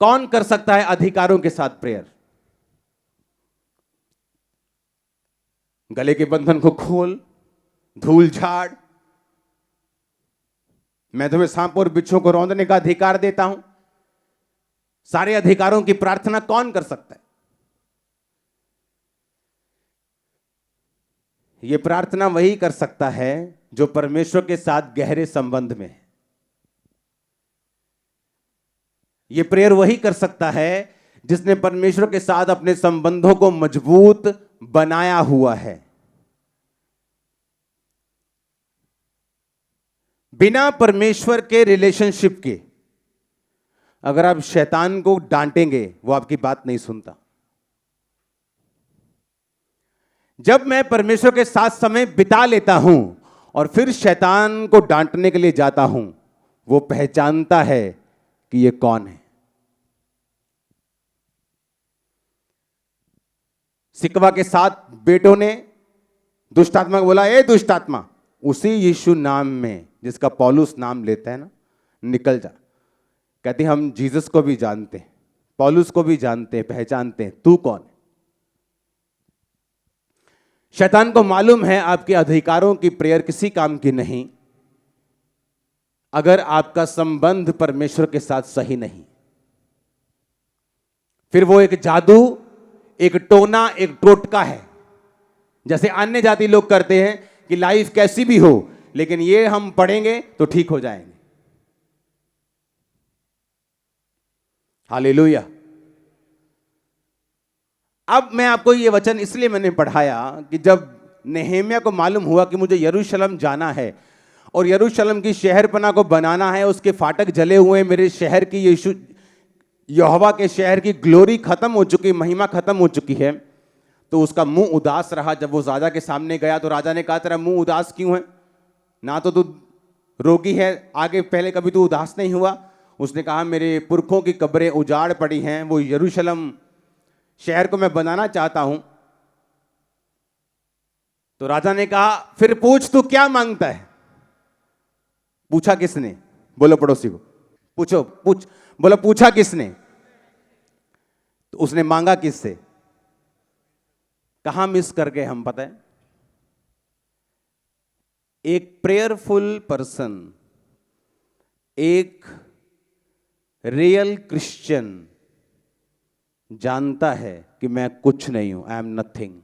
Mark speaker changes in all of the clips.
Speaker 1: कौन कर सकता है अधिकारों के साथ प्रेयर? गले के बंधन को खोल, धूल झाड़, मैं तुम्हें सांप और बिच्छू को रौंदने का अधिकार देता हूं। सारे अधिकारों की प्रार्थना कौन कर सकता है? यह प्रार्थना वही कर सकता है जो परमेश्वर के साथ गहरे संबंध में है। यह प्रेयर वही कर सकता है जिसने परमेश्वर के साथ अपने संबंधों को मजबूत बनाया हुआ है। बिना परमेश्वर के रिलेशनशिप के अगर आप शैतान को डांटेंगे, वो आपकी बात नहीं सुनता। जब मैं परमेश्वर के साथ समय बिता लेता हूं और फिर शैतान को डांटने के लिए जाता हूं, वो पहचानता है कि ये कौन है। सिकवा के 7 बेटों ने दुष्ट आत्मा को बोला, ए दुष्ट आत्मा, उसी यीशु नाम में जिसका पौलुस नाम लेता है ना, निकल जा। कहते हम जीसस को भी जानते हैं, पौलुस को भी जानते हैं, पहचानते हैं, तू कौन है? शैतान को मालूम है आपके अधिकारों की प्रेयर किसी काम की नहीं अगर आपका संबंध परमेश्वर के साथ सही नहीं। फिर वो एक जादू, एक टोना, एक टोटका है। जैसे अन्य जाति लोग करते हैं कि लाइफ कैसी भी हो लेकिन ये हम पढ़ेंगे तो ठीक हो जाएंगे। हालेलुया। अब मैं आपको ये वचन इसलिए मैंने पढ़ाया कि जब नेहेमिया को मालूम हुआ कि मुझे यरूशलेम जाना है और यरूशलेम की शहरपना को बनाना है, उसके फाटक जले हुए, मेरे शहर की यीशु यहोवा के शहर की ग्लोरी खत्म हो चुकी, महिमा खत्म हो चुकी है, तो उसका मुंह उदास रहा। जब वो राजा के सामने गया तो राजा ने कहा, तेरा मुंह उदास क्यों है? ना तो तू रोगी है, आगे पहले कभी तू उदास नहीं हुआ। उसने कहा, मेरे पुरखों की कब्रें उजाड़ पड़ी हैं, वो यरूशलेम शहर को मैं बनाना चाहता हूं। तो राजा ने कहा, फिर पूछ तू क्या मांगता है? पूछा किसने? बोलो पड़ोसी को, पूछो, बोलो पूछा किसने? तो उसने मांगा किससे? कहां मिस कर गए हम पता है? एक प्रेयरफुल पर्सन, एक रियल क्रिश्चियन जानता है कि मैं कुछ नहीं हूं, आई एम नथिंग।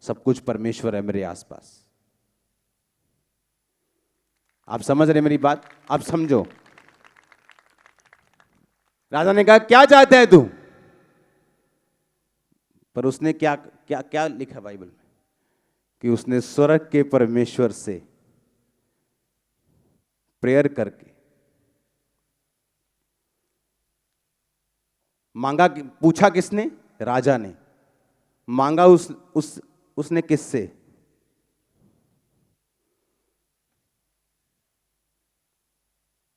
Speaker 1: सब कुछ परमेश्वर है मेरे आसपास। आप समझ रहे मेरी बात? आप समझो। राजा ने कहा, क्या चाहता है तू? पर उसने क्या क्या क्या लिखा बाइबल में कि उसने स्वर्ग के परमेश्वर से प्रेयर करके मांगा। पूछा किसने? राजा ने। मांगा उसने किससे?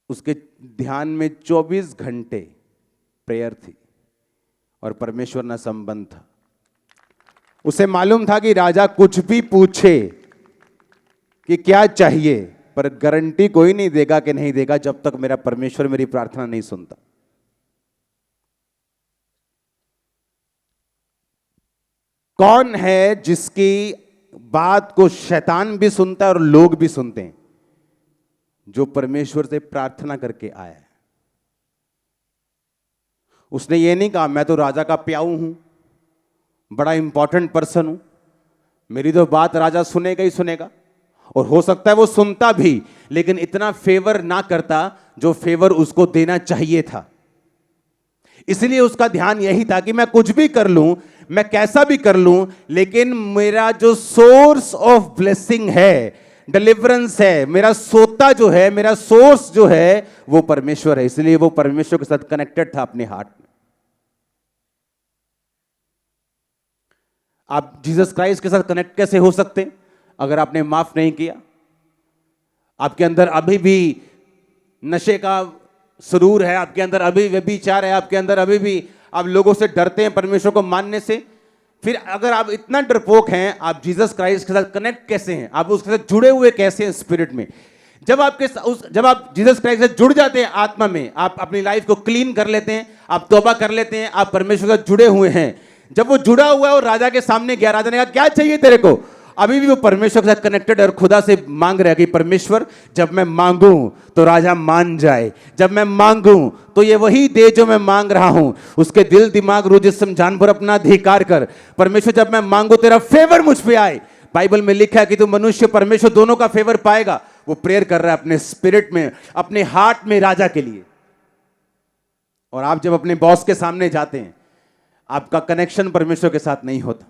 Speaker 1: उसके ध्यान में 24 घंटे प्रेयर थी और परमेश्वर ना संबंध था। उसे मालूम था कि राजा कुछ भी पूछे कि क्या चाहिए, पर गारंटी कोई नहीं देगा कि नहीं देगा जब तक मेरा परमेश्वर मेरी प्रार्थना नहीं सुनता। कौन है जिसकी बात को शैतान भी सुनता है और लोग भी सुनते हैं? जो परमेश्वर से प्रार्थना करके आया है। उसने ये नहीं कहा, मैं तो राजा का प्याऊ हूं, बड़ा इंपॉर्टेंट पर्सन हूं, मेरी तो बात राजा सुनेगा ही सुनेगा। और हो सकता है वो सुनता भी, लेकिन इतना फेवर ना करता जो फेवर उसको देना चाहिए था। इसलिए उसका ध्यान यही था कि मैं कुछ भी कर लूं, मैं कैसा भी कर लूं, लेकिन मेरा जो सोर्स ऑफ ब्लेसिंग है, डिलीवरेंस है, मेरा सोता जो है, मेरा सोर्स जो है, वो परमेश्वर है। इसलिए वो परमेश्वर के साथ कनेक्टेड था अपने हार्ट में। आप जीसस क्राइस्ट के साथ कनेक्ट कैसे हो सकते अगर आपने माफ नहीं किया? आपके अंदर अभी भी नशे का सुरूर है, आपके अंदर अभी व्यभिचार है, आपके अंदर अभी भी आप लोगों से डरते हैं परमेश्वर को मानने से। फिर अगर आप इतना डरपोक हैं, आप जीसस क्राइस्ट के साथ कनेक्ट कैसे हैं? आप उसके साथ जुड़े हुए कैसे हैं स्पिरिट में? जब आप जीसस क्राइस्ट से जुड़ जाते हैं आत्मा में, आप अपनी लाइफ को क्लीन कर लेते हैं, आप तौबा कर लेते हैं, आप परमेश्वर से जुड़े हुए हैं। जब वो जुड़ा हुआ है और राजा के सामने गया, राजा ने कहा क्या चाहिए तेरे को? अभी भी वो परमेश्वर के साथ कनेक्टेड और खुदा से मांग रहा है कि परमेश्वर जब मैं मांगूं तो राजा मान जाए, जब मैं मांगूं तो ये वही दे जो मैं मांग रहा हूं। उसके दिल दिमाग रूह जिस्म जान पर अपना अधिकार कर। परमेश्वर जब मैं मांगू तेरा फेवर मुझ पे आए। बाइबल में लिखा है कि तू मनुष्य परमेश्वर दोनों का फेवर पाएगा। वो प्रेयर कर रहा है अपने स्पिरिट में, अपने हार्ट में राजा के लिए। और आप जब अपने बॉस के सामने जाते हैं, आपका कनेक्शन परमेश्वर के साथ नहीं होता,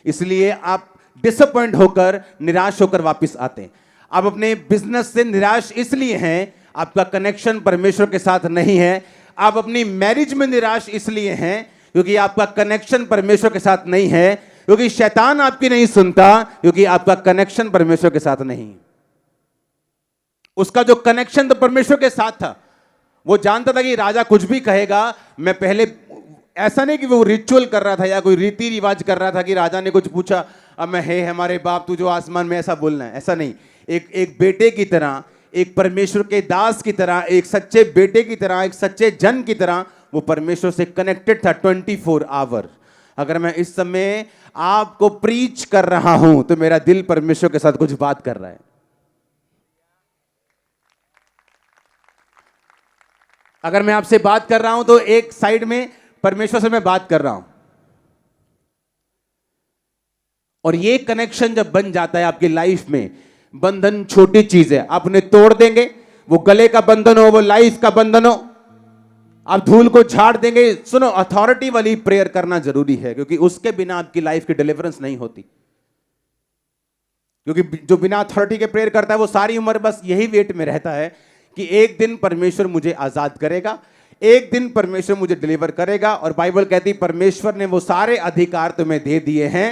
Speaker 1: इसलिए आप डिसअपॉइंट होकर, निराश होकर वापस आते हैं। आप अपने बिजनेस से निराश इसलिए हैं, आपका कनेक्शन परमेश्वर के साथ नहीं है। आप अपनी मैरिज में निराश इसलिए हैं क्योंकि आपका कनेक्शन परमेश्वर के साथ नहीं है, क्योंकि शैतान आपकी नहीं सुनता, क्योंकि आपका कनेक्शन परमेश्वर के साथ नहीं। उसका जो कनेक्शन तो परमेश्वर के साथ था, वो जानता था कि राजा कुछ भी कहेगा। मैं पहले, ऐसा नहीं कि वो रिचुअल कर रहा था या कोई रीति रिवाज कर रहा था कि राजा ने कुछ पूछा अब मैं हे हमारे बाप तू जो आसमान में, ऐसा बोलना है, ऐसा नहीं। एक बेटे की तरह, एक परमेश्वर के दास की तरह, एक सच्चे बेटे की तरह, एक सच्चे जन की तरह वो परमेश्वर से कनेक्टेड था 24 आवर। अगर मैं इस समय आपको प्रीच कर रहा हूं तो मेरा दिल परमेश्वर के साथ कुछ बात कर रहा है। अगर मैं आपसे बात कर रहा हूं तो एक साइड में परमेश्वर से मैं बात कर रहा हूं। और ये कनेक्शन जब बन जाता है आपकी लाइफ में, बंधन छोटी चीज है, आप उन्हें तोड़ देंगे, वो गले का बंधन हो, वो लाइफ का बंधन हो, आप धूल को झाड़ देंगे। सुनो, अथॉरिटी वाली प्रेयर करना जरूरी है, क्योंकि उसके बिना आपकी लाइफ की डिलीवरेंस नहीं होती। क्योंकि जो बिना अथॉरिटी के प्रेयर करता है वो सारी उम्र बस यही वेट में रहता है कि एक दिन परमेश्वर मुझे आजाद करेगा, एक दिन परमेश्वर मुझे डिलीवर करेगा। और बाइबल कहती परमेश्वर ने वो सारे अधिकार तुम्हें दे दिए हैं।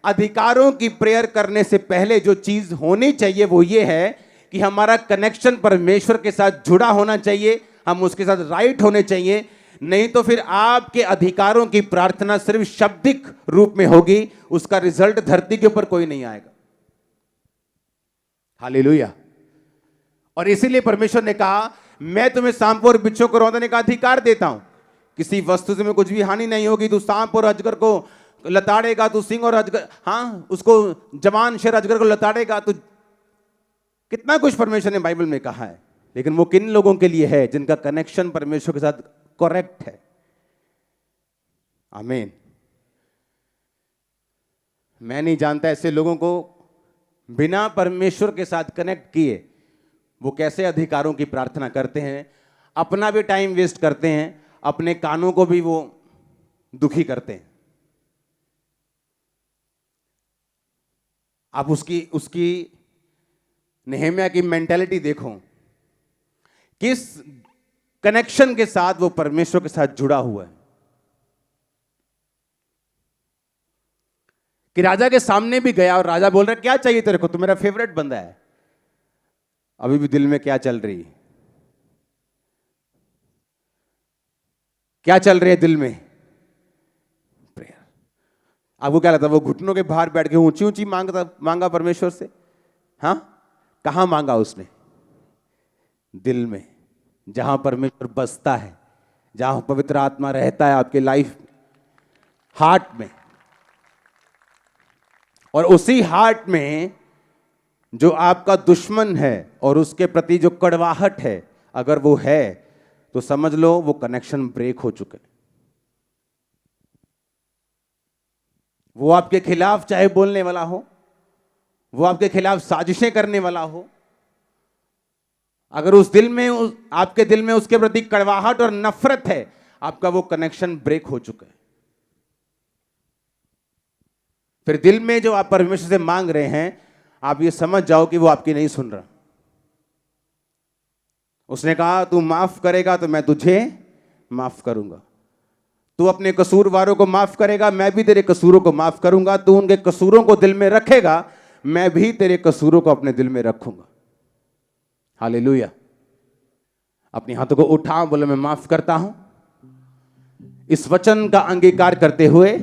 Speaker 1: अधिकारों की प्रेयर करने से पहले जो चीज होनी चाहिए वो ये है कि हमारा कनेक्शन परमेश्वर के साथ जुड़ा होना चाहिए, हम उसके साथ राइट होने चाहिए। नहीं तो फिर आपके अधिकारों की प्रार्थना सिर्फ शाब्दिक रूप में होगी, उसका रिजल्ट धरती के ऊपर कोई नहीं आएगा। हालेलुया। और इसीलिए परमेश्वर ने कहा मैं तुम्हें सांप और बिच्छू को रौंदने का अधिकार देता हूं, किसी वस्तु से में कुछ भी हानि नहीं होगी। तू सांप और अजगर को लताड़ेगा, तू सिंह और अजगर, हाँ उसको जवान शेर अजगर को लताड़ेगा। तो कितना कुछ परमेश्वर ने बाइबल में कहा है, लेकिन वो किन लोगों के लिए है? जिनका कनेक्शन परमेश्वर के साथ करेक्ट है। आमीन। मैं नहीं जानता ऐसे लोगों को बिना परमेश्वर के साथ कनेक्ट किए वो कैसे अधिकारों की प्रार्थना करते हैं, अपना भी टाइम वेस्ट करते हैं, अपने कानों को भी वो दुखी करते हैं। आप उसकी नेहम्याह की मेंटालिटी देखो, किस कनेक्शन के साथ वो परमेश्वर के साथ जुड़ा हुआ है कि राजा के सामने भी गया और राजा बोल रहा है क्या चाहिए तेरे को, तू मेरा फेवरेट बंदा है। अभी भी दिल में क्या चल रही है? क्या चल रही है दिल में? प्रेयर। आपको क्या लगता है वो घुटनों के बाहर बैठ के ऊंची ऊंची मांगा परमेश्वर से? हाँ, कहां मांगा उसने? दिल में, जहां परमेश्वर बसता है, जहां पवित्र आत्मा रहता है आपके लाइफ में, हार्ट में। और उसी हार्ट में जो आपका दुश्मन है और उसके प्रति जो कड़वाहट है, अगर वो है तो समझ लो वो कनेक्शन ब्रेक हो चुके। वो आपके खिलाफ चाहे बोलने वाला हो, वो आपके खिलाफ साजिशें करने वाला हो, अगर उस दिल में आपके दिल में उसके प्रति कड़वाहट और नफरत है, आपका वो कनेक्शन ब्रेक हो चुका है। फिर दिल में जो आप परमेश्वर से मांग रहे हैं, आप ये समझ जाओ कि वो आपकी नहीं सुन रहा। उसने कहा तू माफ करेगा तो मैं तुझे माफ करूंगा, तू अपने कसूरवारों को माफ करेगा, मैं भी तेरे कसूरों को माफ करूंगा, तू उनके कसूरों को दिल में रखेगा, मैं भी तेरे कसूरों को अपने दिल में रखूंगा। हालेलुया। अपने हाथों को उठा, बोले मैं माफ करता हूं। इस वचन का अंगीकार करते हुए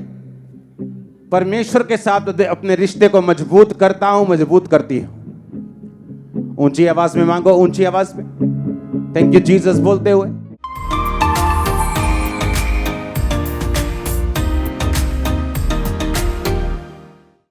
Speaker 1: परमेश्वर के साथ अपने रिश्ते को मजबूत करता हूं, मजबूत करती हूं। ऊंची आवाज में मांगो, ऊंची आवाज में थैंक यू जीसस बोलते हुए।